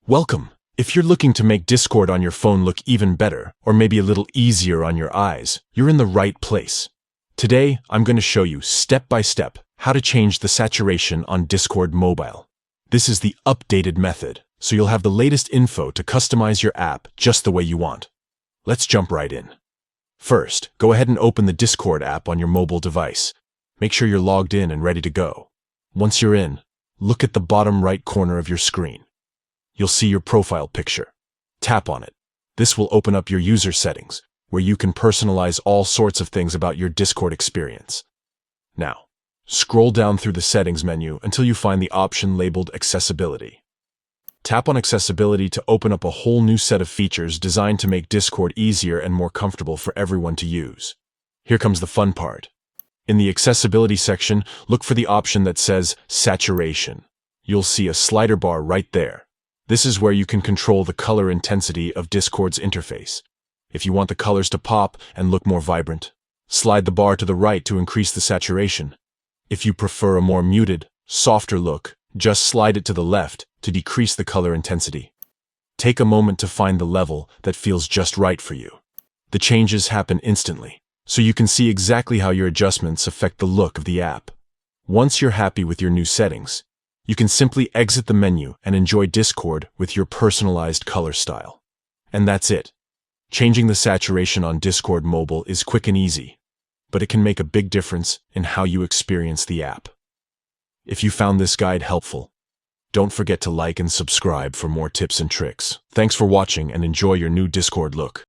Welcome! If you're looking to make Discord on your phone look even better, or maybe a little easier on your eyes, you're in the right place. Today, I'm going to show you step by step how to change the saturation on Discord Mobile. This is the updated method, so you'll have the latest info to customize your app just the way you want. Let's jump right in. First, go ahead and open the Discord app on your mobile device. Make sure you're logged in and ready to go. Once you're in, look at the bottom right corner of your screen. You'll see your profile picture. Tap on it. This will open up your user settings, where you can personalize all sorts of things about your Discord experience. Now, scroll down through the settings menu until you find the option labeled Accessibility. Tap on Accessibility to open up a whole new set of features designed to make Discord easier and more comfortable for everyone to use. Here comes the fun part. In the Accessibility section, look for the option that says Saturation. You'll see a slider bar right there. This is where you can control the color intensity of Discord's interface. If you want the colors to pop and look more vibrant, slide the bar to the right to increase the saturation. If you prefer a more muted, softer look, just slide it to the left to decrease the color intensity. Take a moment to find the level that feels just right for you. The changes happen instantly, so you can see exactly how your adjustments affect the look of the app. Once you're happy with your new settings, you can simply exit the menu and enjoy Discord with your personalized color style. And that's it. Changing the saturation on Discord Mobile is quick and easy, but it can make a big difference in how you experience the app. If you found this guide helpful, don't forget to like and subscribe for more tips and tricks. Thanks for watching and enjoy your new Discord look.